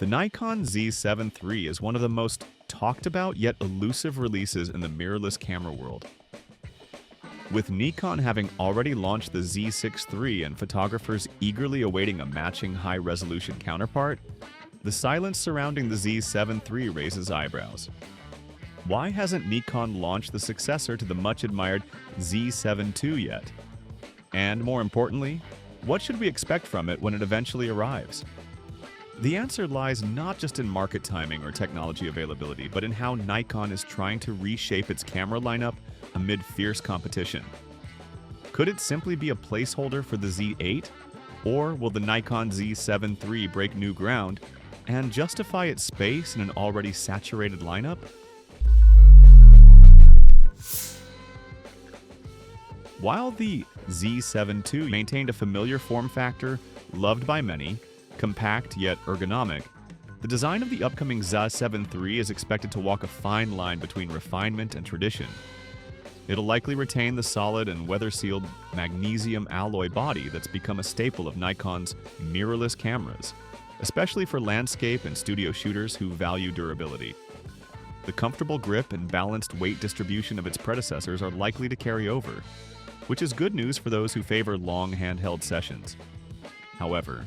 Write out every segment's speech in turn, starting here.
The Nikon Z7 III is one of the most talked about yet elusive releases in the mirrorless camera world. With Nikon having already launched the Z6 III and photographers eagerly awaiting a matching high-resolution counterpart, the silence surrounding the Z7 III raises eyebrows. Why hasn't Nikon launched the successor to the much-admired Z7 II yet? And more importantly, what should we expect from it when it eventually arrives? The answer lies not just in market timing or technology availability, but in how Nikon is trying to reshape its camera lineup amid fierce competition. Could it simply be a placeholder for the Z8? Or will the Nikon Z7 III break new ground and justify its space in an already saturated lineup? While the Z7 II maintained a familiar form factor, loved by many, compact yet ergonomic, the design of the upcoming Z7 III is expected to walk a fine line between refinement and tradition. It'll likely retain the solid and weather-sealed magnesium alloy body that's become a staple of Nikon's mirrorless cameras, especially for landscape and studio shooters who value durability. The comfortable grip and balanced weight distribution of its predecessors are likely to carry over, which is good news for those who favor long handheld sessions. However,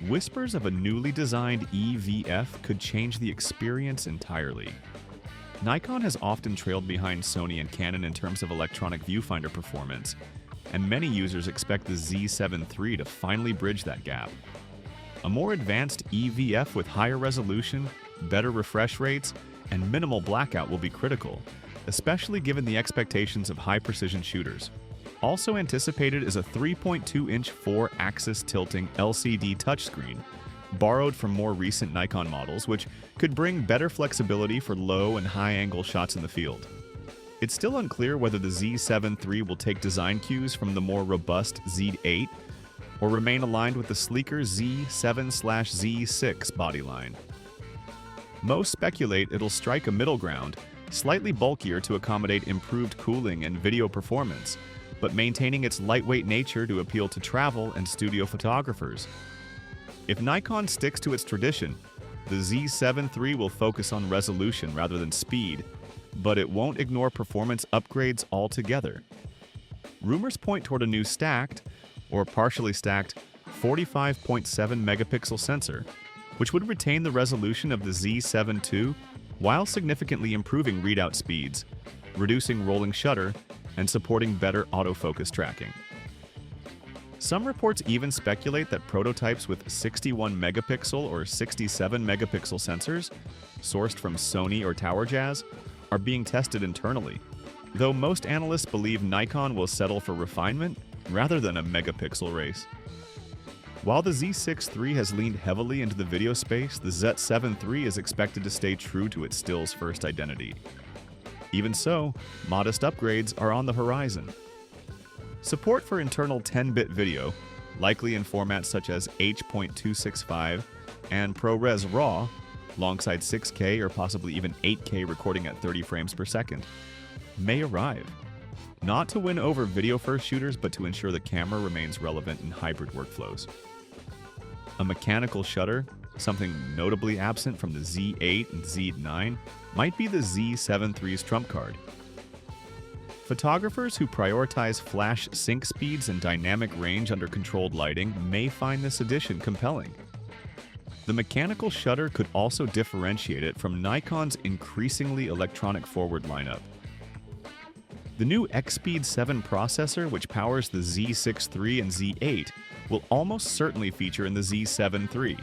whispers of a newly designed EVF could change the experience entirely. Nikon has often trailed behind Sony and Canon in terms of electronic viewfinder performance, and many users expect the Z7 III to finally bridge that gap. A more advanced EVF with higher resolution, better refresh rates, and minimal blackout will be critical, especially given the expectations of high-precision shooters. Also anticipated is a 3.2-inch 4-axis tilting LCD touchscreen, borrowed from more recent Nikon models, which could bring better flexibility for low and high-angle shots in the field. It's still unclear whether the Z7 III will take design cues from the more robust Z8 or remain aligned with the sleeker Z7/Z6 bodyline. Most speculate it'll strike a middle ground, slightly bulkier to accommodate improved cooling and video performance, but maintaining its lightweight nature to appeal to travel and studio photographers. If Nikon sticks to its tradition, the Z7 III will focus on resolution rather than speed, but it won't ignore performance upgrades altogether. Rumors point toward a new stacked, or partially stacked, 45.7 megapixel sensor, which would retain the resolution of the Z7 II while significantly improving readout speeds, reducing rolling shutter, and supporting better autofocus tracking. Some reports even speculate that prototypes with 61 megapixel or 67 megapixel sensors, sourced from Sony or TowerJazz, are being tested internally, though most analysts believe Nikon will settle for refinement rather than a megapixel race. While the Z6 III has leaned heavily into the video space, the Z7 III is expected to stay true to its stills-first identity. Even so, modest upgrades are on the horizon. Support for internal 10-bit video, likely in formats such as H.265 and ProRes RAW, alongside 6K or possibly even 8K recording at 30 frames per second, may arrive. Not to win over video-first shooters, but to ensure the camera remains relevant in hybrid workflows. A mechanical shutter, something notably absent from the Z8 and Z9, might be the Z7 III's trump card. Photographers who prioritize flash sync speeds and dynamic range under controlled lighting may find this addition compelling. The mechanical shutter could also differentiate it from Nikon's increasingly electronic-forward lineup. The new X-Speed 7 processor, which powers the Z6 III and Z8, will almost certainly feature in the Z7 III.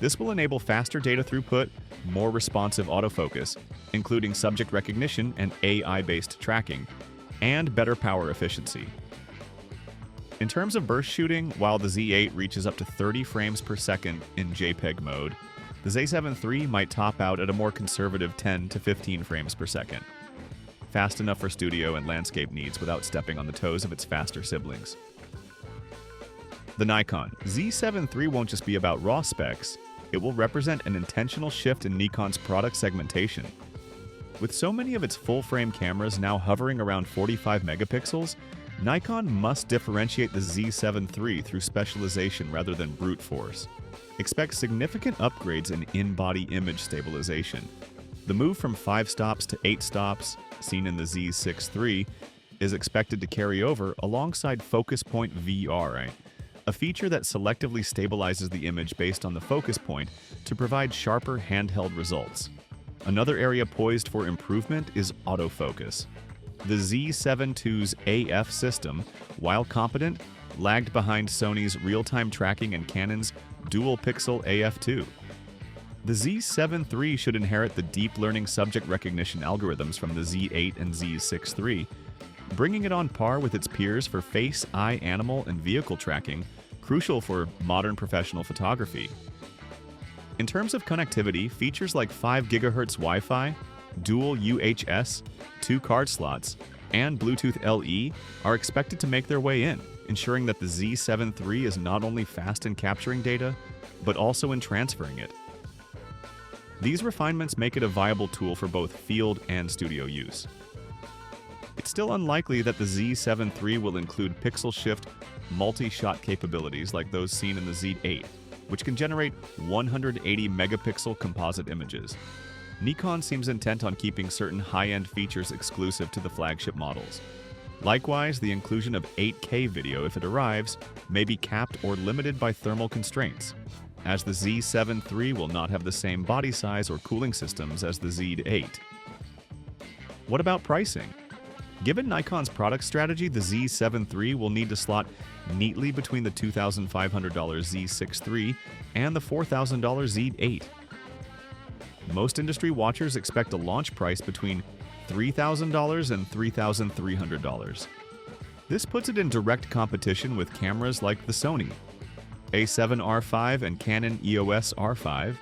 This will enable faster data throughput, more responsive autofocus, including subject recognition and AI-based tracking, and better power efficiency. In terms of burst shooting, while the Z8 reaches up to 30 frames per second in JPEG mode, the Z7 III might top out at a more conservative 10 to 15 frames per second. Fast enough for studio and landscape needs without stepping on the toes of its faster siblings. The Nikon Z7 III won't just be about raw specs, it will represent an intentional shift in Nikon's product segmentation. With so many of its full-frame cameras now hovering around 45 megapixels, Nikon must differentiate the Z7 III through specialization rather than brute force. Expect significant upgrades in in-body image stabilization. The move from 5 stops to 8 stops, seen in the Z6 III, is expected to carry over alongside focus point VR, a feature that selectively stabilizes the image based on the focus point to provide sharper handheld results. Another area poised for improvement is autofocus. The Z7 II's AF system, while competent, lagged behind Sony's real-time tracking and Canon's dual-pixel AF2. The Z7 III should inherit the deep learning subject recognition algorithms from the Z8 and Z6 III, bringing it on par with its peers for face, eye, animal, and vehicle tracking, crucial for modern professional photography. In terms of connectivity, features like 5 GHz Wi-Fi, dual UHS, 2 card slots, and Bluetooth LE are expected to make their way in, ensuring that the Z7 III is not only fast in capturing data, but also in transferring it. These refinements make it a viable tool for both field and studio use. It's still unlikely that the Z7 III will include pixel shift multi-shot capabilities like those seen in the Z8, which can generate 180 megapixel composite images. Nikon seems intent on keeping certain high-end features exclusive to the flagship models. Likewise, the inclusion of 8K video, if it arrives, may be capped or limited by thermal constraints, as the Z7 III will not have the same body size or cooling systems as the Z8. What about pricing? Given Nikon's product strategy, the Z7 III will need to slot neatly between the $2,500 Z6 III and the $4,000 Z8. Most industry watchers expect a launch price between $3,000 and $3,300. This puts it in direct competition with cameras like the Sony A7 R5 and Canon EOS R5.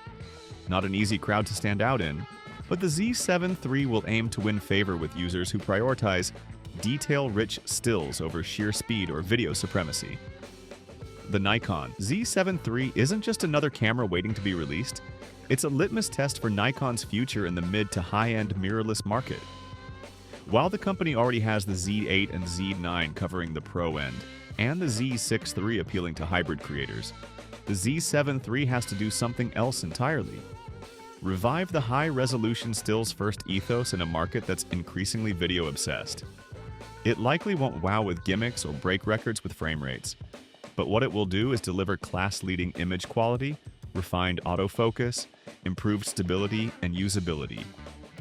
Not an easy crowd to stand out in, but the Z7 III will aim to win favor with users who prioritize detail-rich stills over sheer speed or video supremacy. The Nikon Z7 III isn't just another camera waiting to be released, it's a litmus test for Nikon's future in the mid to high-end mirrorless market. While the company already has the Z8 and Z9 covering the pro end, and the Z6 III appealing to hybrid creators, the Z7 III has to do something else entirely. Revive the high-resolution stills-first ethos in a market that's increasingly video-obsessed. It likely won't wow with gimmicks or break records with frame rates, but what it will do is deliver class-leading image quality, refined autofocus, improved stability, and usability,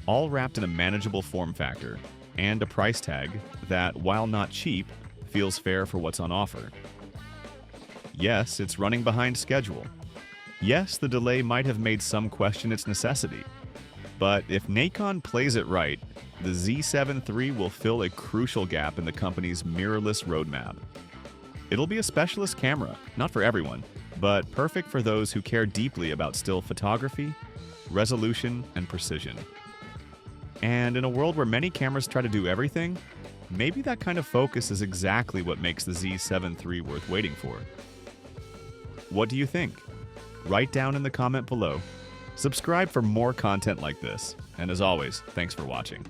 all wrapped in a manageable form factor and a price tag that, while not cheap, feels fair for what's on offer. Yes, it's running behind schedule. Yes, the delay might have made some question its necessity. But if Nikon plays it right, the Z7 III will fill a crucial gap in the company's mirrorless roadmap. It'll be a specialist camera, not for everyone, but perfect for those who care deeply about still photography, resolution, and precision. And in a world where many cameras try to do everything, maybe that kind of focus is exactly what makes the Z7 III worth waiting for. What do you think? Write down in the comment below. Subscribe for more content like this. And as always, thanks for watching.